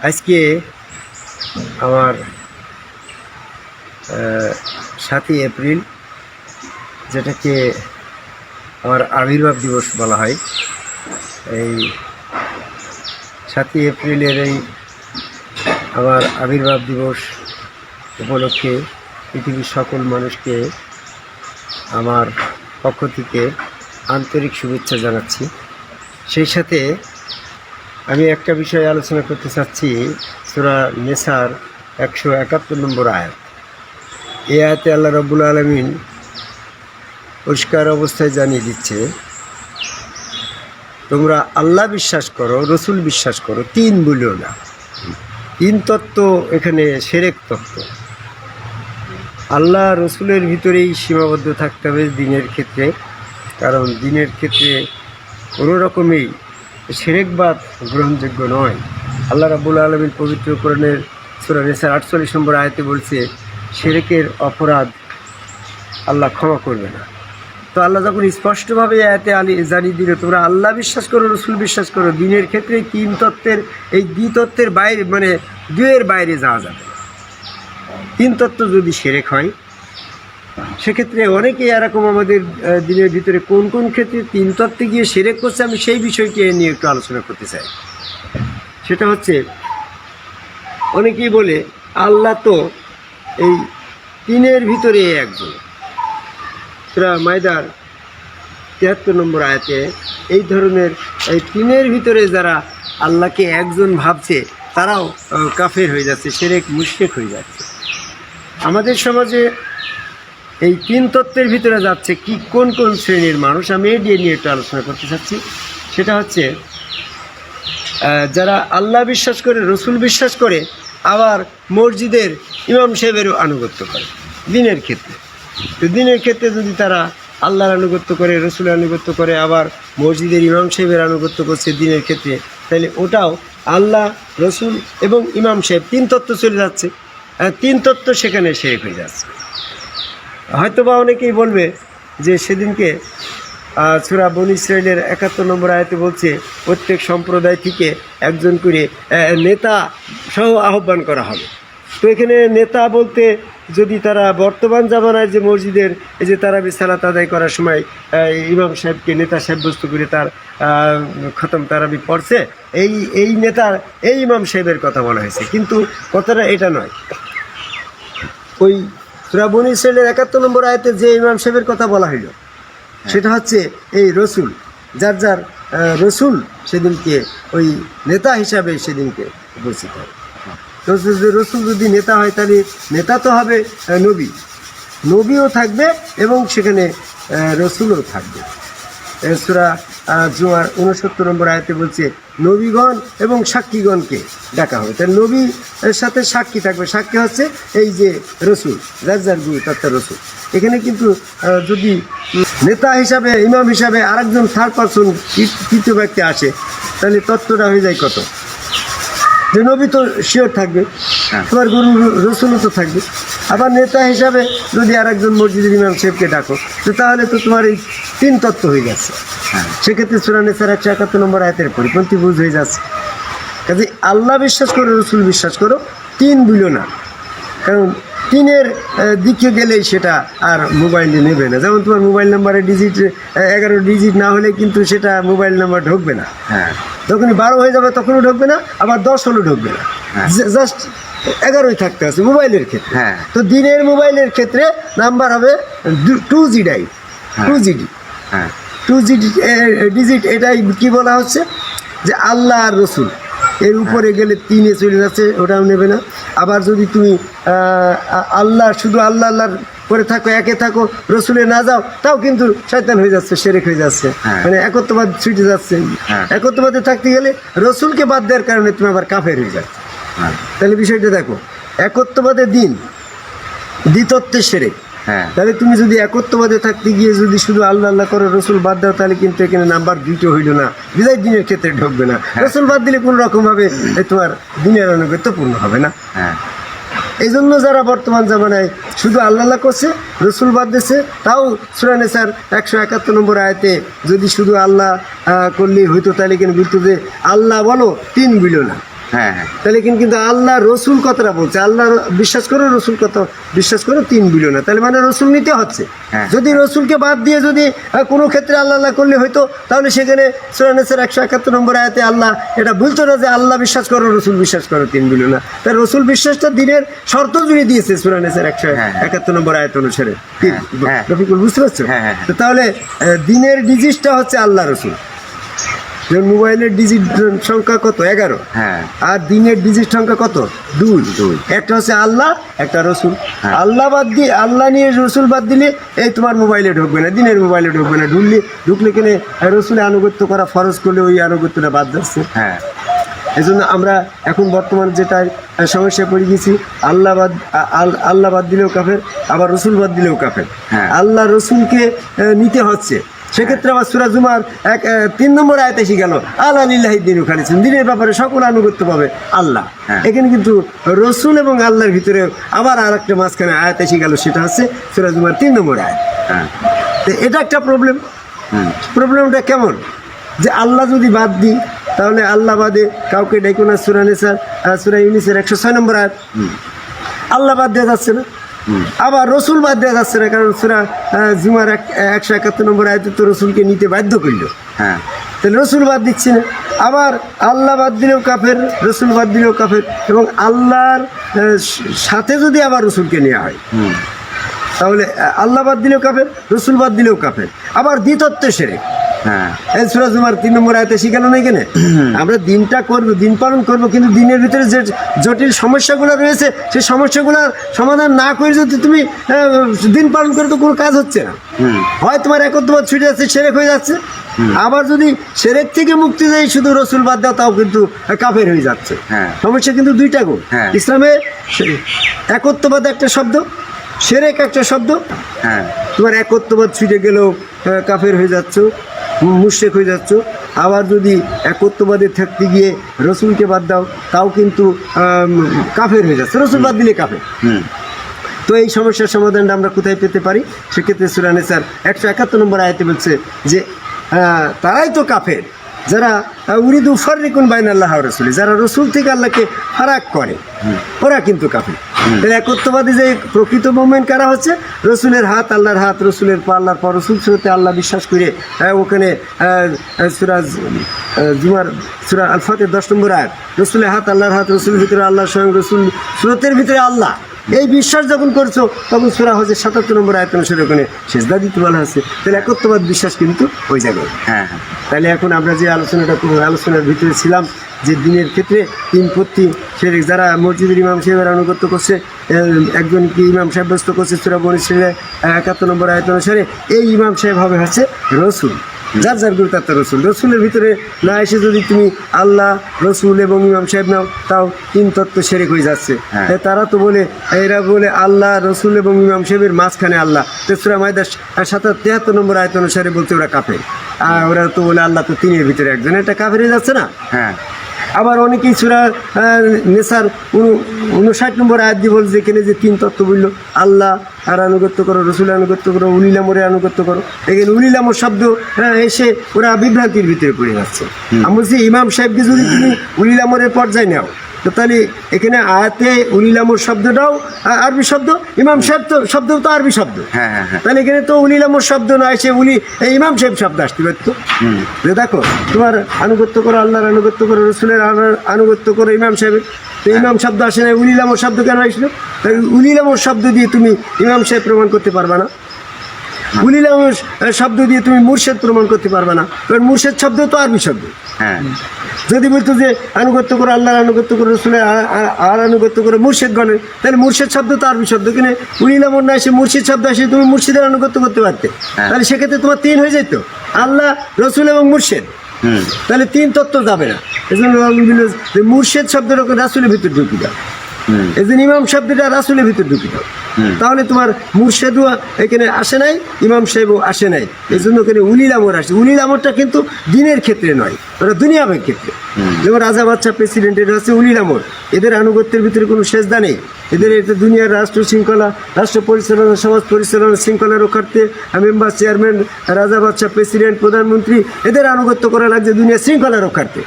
আজকে আমার 7ই এপ্রিল, যেটাকে আমার আবির্ভাব দিবস বলা হয়। এই 7ই এপ্রিলের এই আমার আবির্ভাব দিবস উপলক্ষে পৃথিবীর সকল মানুষকে আমার পক্ষ থেকে আন্তরিক শুভেচ্ছা জানাচ্ছি। সেই সাথে আমি একটা বিষয়ে আলোচনা করতে চাচ্ছি, সূরা নেসার 171 নম্বর আয়াত। এই আয়াতে আল্লাহ রাব্বুল আলামিন পরিষ্কার অবস্থায় জানিয়ে দিচ্ছে, তোমরা আল্লাহ বিশ্বাস করো, রসুল বিশ্বাস করো, তিন বলিও না। তিন তত্ত্ব এখানে শিরক তত্ত্ব। আল্লাহ রসুলের ভিতরেই সীমাবদ্ধ থাকতে হবে দিনের ক্ষেত্রে, কারণ দিনের ক্ষেত্রে কোনো রকমেই শিরকবাদ গ্রহণযোগ্য নয়। আল্লাহ রাব্বুল আলামিন পবিত্র কোরআনের সূরা নেসার 48 নম্বর আয়াতে বলছে, শিরকের অপরাধ আল্লাহ ক্ষমা করবে না। তো আল্লাহ যখন স্পষ্টভাবে আয়াতে জানিয়ে দিল তোমরা আল্লাহ বিশ্বাস করো, রসুল বিশ্বাস করো, দিনের ক্ষেত্রে তিন তত্ত্বের এই দ্বিতত্ত্বের বাইরে, মানে দুয়ের বাইরে যাওয়া যাবে। তিন তত্ত্ব যদি শিরক হয়, সেক্ষেত্রে অনেকেই এরকম আমাদের দিনের ভিতরে কোন কোন ক্ষেত্রে তিন তত্ত্বে গিয়ে শিরক করছে, আমি সেই বিষয়টি নিয়ে একটু আলোচনা করতে চাই। সেটা হচ্ছে, অনেকেই বলে আল্লাহ তো এই তিনের ভিতরে একজন। সূরা মায়দার 73 নম্বর আয়াতে এই ধরনের এই তিনের ভিতরে যারা আল্লাহকে একজন ভাবছে তারাও কাফের হয়ে যাচ্ছে, শিরক মুশরিক হয়ে যাচ্ছে। আমাদের সমাজে এই তিন তত্ত্বের ভিতরে যাচ্ছে কি কোন কোন শ্রেণীর মানুষ, আমি এই নিয়ে একটু আলোচনা করতে চাচ্ছি। সেটা হচ্ছে, যারা আল্লাহ বিশ্বাস করে, রসুল বিশ্বাস করে, আবার মসজিদের ইমাম সাহেবেরও আনুগত্য করে দিনের ক্ষেত্রে। তো দিনের ক্ষেত্রে যদি তারা আল্লাহর আনুগত্য করে, রসুলের আনুগত্য করে, আবার মসজিদের ইমাম সাহেবের আনুগত্য করছে দিনের ক্ষেত্রে, তাহলে ওটাও আল্লাহ, রসুল এবং ইমাম সাহেব তিন তত্ত্ব চলে যাচ্ছে। তিন তত্ত্ব সেখানে শিরক হয়ে যাচ্ছে। হয়তোবা অনেকেই বলবে যে সেদিনকে সূরা বনী ইসরাঈলের 71 নম্বর আয়াতে বলছে প্রত্যেক সম্প্রদায় থেকে একজন করে নেতা সহ আহ্বান করা হবে। তো এখানে নেতা বলতে যদি তারা বর্তমান জামানায় যে মসজিদের এই যে তারাবি সালাত আদায় করার সময় ইমাম সাহেবকে নেতা সাব্যস্ত করে তার খতম তারাবি পড়ছে, এই নেতার এই ইমাম সাহেবের কথা বলা হয়েছে, কিন্তু কথাটা এটা নয়। ওই সূরা বনী ইসরাঈলের 71 নম্বর আয়াতে যে ইমাম সাহেবের কথা বলা হইল সেটা হচ্ছে এই রসুল, যার যার রসুল সেদিনকে ওই নেতা হিসাবে সেদিনকে উপস্থিত হবে। রসুল যদি নেতা হয় তাহলে নেতা তো হবে নবী, নবীও থাকবে এবং সেখানে রসুলও থাকবে। সূরা জুমার 69 নম্বর আয়াতে বলছে নবীগণ এবং সাক্ষীগণকে ডাকা হবে। তাহলে নবীর সাথে সাক্ষী থাকবে, সাক্ষী হচ্ছে এই যে রসুল, যার যার গুরু তথা রসুল। এখানে কিন্তু যদি নেতা হিসাবে, ইমাম হিসাবে আরেকজন থার্ড পারসন তৃতীয় ব্যক্তি আসে, তাহলে তত্ত্বটা হয়ে যায় কত, যে নবী তো শিওর থাকবে, তোমার গুরু রসুলও তো থাকবে। আবার নেতা হিসাবে যদি আরেকজন মসজিদের ইমাম সাহেবকে ডাকো, তো তাহলে তো তোমার এই তিন তত্ত্ব হয়ে যাচ্ছে। সেক্ষেত্রে সূরা নেসার 171 নম্বর আয়াতের পরিপন্থী বুঝ হয়ে যাচ্ছে। কাজে আল্লাহ বিশ্বাস করো, রসুল বিশ্বাস করো, তিন বুঝো না। কারণ তিনের দিকে গেলেই সেটা আর মোবাইলে নেবে না। যেমন তোমার মোবাইল নাম্বারের ডিজিট 11 ডিজিট না হলে কিন্তু সেটা মোবাইল নাম্বার ঢুকবে না। যখনই 12 হয়ে যাবে তখনও ঢুকবে না, আবার 10 হলেও ঢুকবে না, জাস্ট 11ই থাকতে আছে মোবাইলের ক্ষেত্রে। তো দিনের মোবাইলের ক্ষেত্রে নাম্বার হবে 2G, 2G ডিজিট। এটাই কি বলা হচ্ছে যে আল্লাহ আর রসুল এর উপরে গেলে তিনে চলে যাচ্ছে, ওটাও নেবে না। আবার যদি তুমি আল্লাহ শুধু আল্লাহ আল্লাহর করে থাকো, একে থাকো, রসুলে না যাও, তাও কিন্তু শয়তান হয়ে যাচ্ছে, শিরক হয়ে যাচ্ছে, মানে একত্ববাদ ছুটে যাচ্ছে। একত্ববাদে থাকতে গেলে রসুলকে বাদ দেওয়ার কারণে তুমি আবার কাফের হয়ে যাচ্ছে। তাহলে বিষয়টা দেখো, একত্ববাদের দিন, দ্বিতত্ত্বের শিরক। তাহলে তুমি যদি একত্ববাদে থাকতে গিয়ে যদি শুধু আল্লাহ আল্লাহ করো, রসুল বাদ দাও, তাহলে কিন্তু এখানে নাম্বার 2টো হইল না, বিদায় দিনের ক্ষেত্রে ঢুকবে না। রসুল বাদ দিলে কোনো রকমভাবে তোমার দিনের অনুগত্য পূর্ণ হবে না। এই জন্য যারা বর্তমান জামানায় শুধু আল্লাহ আল্লাহ করছে, রসুল বাদ দিচ্ছে, তাও সূরা নেসার 171 নম্বর আয়াতে যদি শুধু আল্লাহ করলেই হইতো, তাহলে কেন বলতো যে আল্লাহ বলো, তিন বিলো না। হ্যাঁ হ্যাঁ তাহলে কিন্তু আল্লাহ রসুল কথাটা বলছে, আল্লাহ বিশ্বাস করো, রসুল কথা বিশ্বাস করো, 3 বিলিয়ন। তাহলে মানে রসুল নিতে হচ্ছে। হ্যাঁ। যদি রসুলকে বাদ দিয়ে যদি কোনো ক্ষেত্রে আল্লাহ আল্লাহ করলে হয়তো, তাহলে সেখানে সূরা নিসার 171 নম্বর আয়াতে আল্লাহ এটা বলতো না যে আল্লাহ বিশ্বাস করো, রসুল বিশ্বাস করো, 3 বিলিয়ন না। তাই রসুল বিশ্বাসটা দিনের শর্ত জুড়ে দিয়েছে সূরা নিসার 171 নম্বর আয়াত অনুসারে। কি হ্যাঁ। রফিকুল বুঝতে পারছো? হ্যাঁ, হ্যাঁ। তো তাহলে দিনের ডিজিটটা হচ্ছে আল্লাহ রসুল। যেমন মোবাইলের ডিজিট সংখ্যা কত? 11। হ্যাঁ। আর দিনের ডিজিট সংখ্যা কত? 2। একটা হচ্ছে আল্লাহ, একটা রসুল। হ্যাঁ। আল্লাহ বাদ দিয়ে, আল্লাহ নিয়ে রসুল বাদ দিলে এই তোমার মোবাইলে ঢুকবে না, দিনের মোবাইলে ঢুকবে না। ঢুকলে কিনে রসুলে আনুগত্য করা ফরজ করলে ওই আনুগত্যটা বাদ যাচ্ছে। হ্যাঁ এই জন্য আমরা এখন বর্তমান যেটা সমস্যায় পড়ে গেছি, আল্লাহ বাদ দিলেও কাফের, আবার রসুল বাদ দিলেও কাফের। হ্যাঁ। আল্লাহ রসুলকে নিতে হচ্ছে। সেক্ষেত্রে আবার সূরা জুমার 3 নম্বর আয়াতে এসে গেল আল্লাহ লিল্লাহি দীনুল খালিস, দিনের ব্যাপারে সকল আনুগত্য পাবে আল্লাহ। হ্যাঁ। এখানে কিন্তু রসুল এবং আল্লাহর ভিতরে আবার আর একটা মাঝখানে আয়াত এসে গেল, সেটা হচ্ছে সূরা জুমার 3 নম্বর আয়াত। হ্যাঁ তো এটা একটা প্রবলেম। হুম প্রবলেমটা কেমন? যে আল্লাহ যদি বাদ দিই তাহলে আল্লাহ বাদে কাউকে ডেকো না। সূরা নিসার সূরা ইউনিসের 106 নম্বর আয়াত, আল্লাহ বাদ দেওয়া যাচ্ছে না। আবার রসুল বাদ দেওয়া যাচ্ছে না, কারণ সূরা জুমার 171 নম্বর আয়াতে তো রসুলকে নিতে বাধ্য করল। হ্যাঁ তাহলে রসুল বাদ দিচ্ছে না। আবার আল্লাহ বাদ দিলেও কাফের, রসুল বাদ দিলেও কাফের। এবং আল্লাহর সাথে যদি আবার রসুলকে নেওয়া হয় হুম তাহলে আল্লাহ বাদ দিলেও কাফের, রসুল বাদ দিলেও কাফের। আবার দ্বিতত্ব শিরক। হ্যাঁ এই সূরা জুমার 3 নম্বর আয়াতে শিখানো নেই কেন? আমরা দিনটা করব, দিন পালন করব, কিন্তু দিনের ভিতরে যে জটিল সমস্যাগুলো রয়েছে সেই সমস্যাগুলোর সমাধান না করে যদি তুমি দিন পালন করে তো কোনো কাজ হচ্ছে না। হয় তোমার একত্ববাদ ছুটে যাচ্ছে, সেরেক হয়ে যাচ্ছে। আবার যদি সেরেক থেকে মুক্তি দেয় শুধু রসুল বাদ দাও, তাও কিন্তু কাফের হয়ে যাচ্ছে। হ্যাঁ। সমস্যা কিন্তু দুইটা গো। হ্যাঁ। ইসলামে একত্ববাদ একটা শব্দ, সেরেক একটা শব্দ। হ্যাঁ তোমার একত্ববাদ ছুটে গেলেও কাফের হয়ে যাচ্ছ, মুশরিক হয়ে যাচ্ছ। আবার যদি একত্ববাদে থাকতে গিয়ে রসুলকে বাদ দাও, তাও কিন্তু কাফের হয়ে যাচ্ছে। রসুল বাদ দিলে কাফের। হুম তো এই সমস্যার সমাধানটা আমরা কোথায় পেতে পারি? সেক্ষেত্রে সূরা নিসার 171 নম্বর আয়াতে বলছে যে তারাই তো কাফের যারা উরিদু ফাররিকুন বাইনাল্লাহ ওয়া রাসূলি, যারা রসুল থেকে আল্লাহকে ফারাক করে, ওরা কিন্তু কাফের। তাহলে একত্ববাদী যে প্রকৃত মুমিন কারা হচ্ছে? রসুলের হাত আল্লাহর হাত, রসুলের পা আল্লাহর পা, রসুল সুরতে আল্লাহ বিশ্বাস করে ওখানে সূরা জুমার সূরা আল ফাতির 10 নম্বর আয়াত, রসুলের হাত আল্লাহর হাত, রসুলের ভিতরে আল্লাহ স্বয়ং, রসুল সুরতের ভিতরে আল্লাহ, এই বিশ্বাস যখন করছো তখন সূরা হজের 77 নম্বর আয়াত অনুসারে ওখানে সেজদা দিতে বলা হচ্ছে। তাহলে একত্ববাদ বিশ্বাস কিন্তু ওই জায়গায়। হ্যাঁ তাহলে এখন আমরা যে আলোচনার ভিতরে ছিলাম যে দিনের ক্ষেত্রে 3 পত্তি শিরক, যারা মসজিদের ইমাম সাহেবের আনুগত্য করছে, একজনকে ইমাম সাব্যস্ত করছে সূরা বনী ইসরাঈলের 71 নম্বর আয়াত অনুসারে, এই ইমাম সাহেব হবে হচ্ছে রসুল। যার যার গুরু তার রসুল। রসুলের ভিতরে না এসে যদি তুমি আল্লাহ, রসুল এবং ইমাম সাহেব নাও, তাও 3 তত্ত্ব শিরক হয়ে যাচ্ছে। তারা তো বলে, এরা বলে আল্লাহ, রসুল এবং ইমাম সাহেবের মাঝখানে আল্লাহ। তো সূরা মাইদা 73 নম্বর আয়াত অনুসারে বলতে ওরা কাফের। আর ওরা তো বলে আল্লাহ তো 3-এর ভিতরে একজন, এটা কাফের হয়ে যাচ্ছে না? হ্যাঁ আবার অনেকেই সূরা নিসার 59 নম্বর আয়াত দিয়ে বলছে এখানে যে 3 তত্ত্ব বলল, আল্লাহ আর আনুগত্য করো, রসুলের আনুগত্য করো, উলিল আমরের আনুগত্য করো। এখানে উলিল আমর শব্দ এসে ওরা বিভ্রান্তির ভিতরে পড়ে যাচ্ছে। আমি বলছি ইমাম সাহেবকে যদি তুমি উলিল আমরের পর্যায়ে নাও, তো তাহলে এখানে আয়াতে উলিল আমর শব্দটাও আরবি শব্দ, ইমাম সাহেব তো শব্দও তো আরবি শব্দ। হ্যাঁ হ্যাঁ হ্যাঁ তাহলে এখানে তো উলিল আমর শব্দ না এসে ইমাম সাহেব শব্দ আসতে পারতো। যে দেখো তোমার আনুগত্য করো, আল্লাহর আনুগত্য করো, রসুলের আনুগত্য করো, ইমাম সাহেবের তো ইমাম শব্দ আসে না, উলিল আমর শব্দ কেন আসলো? তাই উলিল আমর শব্দ দিয়ে তুমি ইমাম সাহেব প্রমাণ করতে পারবা না। উলিল আমর শব্দ দিয়ে তুমি মুর্শেদ প্রমাণ করতে পারবে না, কারণ মুর্শেদ শব্দ তো আরবি শব্দ। হ্যাঁ যদি বলতো যে আনুগত্য করো, আল্লাহর আনুগত্য করো, রসুলের আর আনুগত্য করো মুর্শেদ গণের, তাহলে মুর্শেদ শব্দ তো আরবি শব্দ। কিনে উলিল আমর না এসে মুর্শিদ শব্দ আসে, তুমি মুর্শিদের আনুগত্য করতে পারতে। তাহলে সেক্ষেত্রে তোমার 3 হয়ে যেত, আল্লাহ, রসুল এবং মুর্শেদ। তাহলে 3 তত্ত্ব যাবে না। এই জন্য মুর্শেদ শব্দের রাসুলের ভিতর ঢুকি দাও, এই জন্য ইমাম শব্দটা রাসুলের ভিতর ঢুকি দাও। তাহলে তোমার মুর্শেদও এখানে আসে নাই, ইমাম সাহেবও আসে নাই, এই জন্য এখানে উলিল আমর আসে। উলিল আমরটা কিন্তু দিনের ক্ষেত্রে নয়, ওরা দুনিয়াবের ক্ষেত্রে। যেমন রাজা বাচ্চা প্রেসিডেন্টের হচ্ছে উলিল আমর, এদের আনুগত্যের ভিতরে কোনো সেজদা নেই। এদের এটা দুনিয়ার রাষ্ট্র শৃঙ্খলা, রাষ্ট্র পরিচালনা, সমাজ পরিচালনা শৃঙ্খলা রক্ষার্থে মেম্বার, চেয়ারম্যান, রাজা বাচ্চা, প্রেসিডেন্ট, প্রধানমন্ত্রী, এদের আনুগত্য করা লাগছে দুনিয়ার শৃঙ্খলা রক্ষার্থে।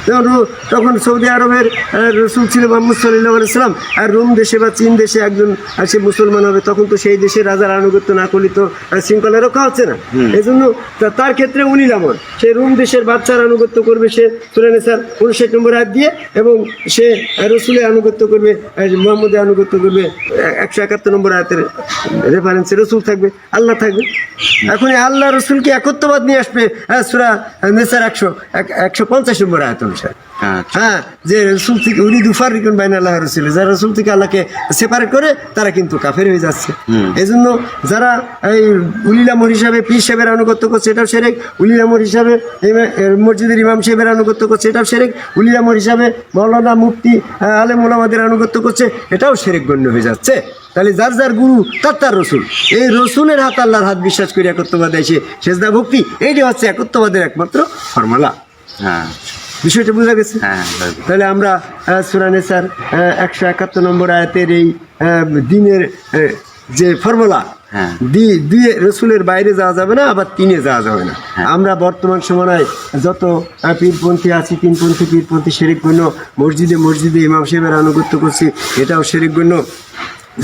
যেমন তখন সৌদি আরবের রসুল ছিল মুহাম্মদ সাল্লাল্লাহু আলাইহি ওয়াসাল্লাম, আর রোম দেশে বা চীন দেশে একজন সে মুসলমান হবে, তখন তো সেই দেশের রাজার আনুগত্য না করলে তো শৃঙ্খলা রক্ষা হচ্ছে না। এই জন্য তার ক্ষেত্রে উলিল আমর, সে রোম দেশের বাচ্চার আনুগত্য করবে, সে সূরা নিসার 59 নম্বর আয়াত দিয়ে, এবং সে রসুলের আনুগত্য করবে, মুহাম্মদের আনুগত্য করবে। 171 নম্বর আয়াতের রেফারেন্সে রসুল থাকবে, আল্লাহ থাকবে। এখন এই আল্লাহ রসুলকে একত্ববাদ নিয়ে আসবে সূরা নিসার 150 নম্বর আয়াত অনুসারে। হ্যাঁ, যে রসুল থেকে উনি দুফার রিকুন বাইন আল্লাহ রসুল, যারা রসুল থেকে আল্লাহকে সেপারেট করে তারা কিন্তু কাফের হয়ে যাচ্ছে। এই জন্য যারা এই উলিল আমর হিসাবে পীর সাহেবের আনুগত্য করছে, এটাও শিরক। উলিল আমর হিসাবে মসজিদের ইমাম সাহেবের আনুগত্য করছে, এটাও শিরক। উলিল আমর হিসাবে মাওলানা, মুফতি, আলেম ওলামাদের আনুগত্য করছে, এটাও শিরক গণ্য হয়ে যাচ্ছে। তাহলে যার যার গুরু তার রসুল, এই রসুলের হাত আল্লাহর হাত বিশ্বাস করে একত্ববাদে এসে সেজদা ভক্তি, এইটি হচ্ছে একত্ববাদের একমাত্র ফর্মুলা। হ্যাঁ, বিষয়টা বোঝা গেছে? হ্যাঁ। তাহলে আমরা সূরা নিসার 171 নম্বর আয়াতের এই দিনের যে ফর্মুলা, দুয়ে রসুলের বাইরে যাওয়া যাবে না, আবার তিনে যাওয়া যাবে না। আমরা বর্তমান সময়ে যত পীরপন্থী আছি, তিনপন্থী, পীরপন্থী, শিরক গণ্য। মসজিদে ইমাম সাহেবের আনুগত্য করছি, এটাও শিরক গণ্য।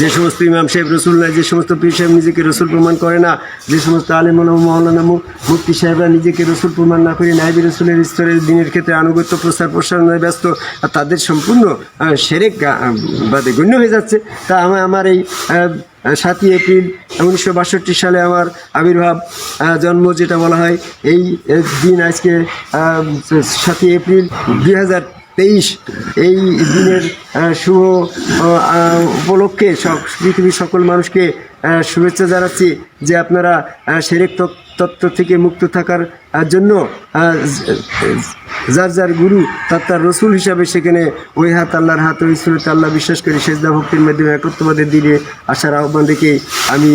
যে সমস্ত ইমাম সাহেব রসুল নয়, যে সমস্ত পীর সাহেব নিজেকে রসুল প্রমাণ করে না, যে সমস্ত আলেম মাওলানা, মুফতি সাহেবরা নিজেকে রসুল প্রমাণ না করে নাইবি রসুলের স্তরের দিনের ক্ষেত্রে আনুগত্য প্রচার প্রসারণায় ব্যস্ত, তাদের সম্পূর্ণ শিরক বাদে গণ্য হয়ে যাচ্ছে। তা আমার এই 7ই এপ্রিল 1962 সালে আমার আবির্ভাব, জন্ম যেটা বলা হয়, এই দিন আজকে 7ই এপ্রিল 2023, এই দিনের শুভ উপলক্ষে পৃথিবীর সকল মানুষকে শুভেচ্ছা জানাচ্ছি যে আপনারা শিরক তত্ত্ব থেকে মুক্ত থাকার জন্য যার যার গুরু তার রসুল হিসাবে সেখানে ওই হাত আল্লাহর হাত, ওই সুরত আল্লাহ বিশ্বাস করে সেজদা ভক্তির মাধ্যমে একত্ববাদের দিনে আসার আহ্বান রেখে আমি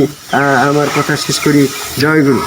আমার কথা শেষ করি। জয় গুরু।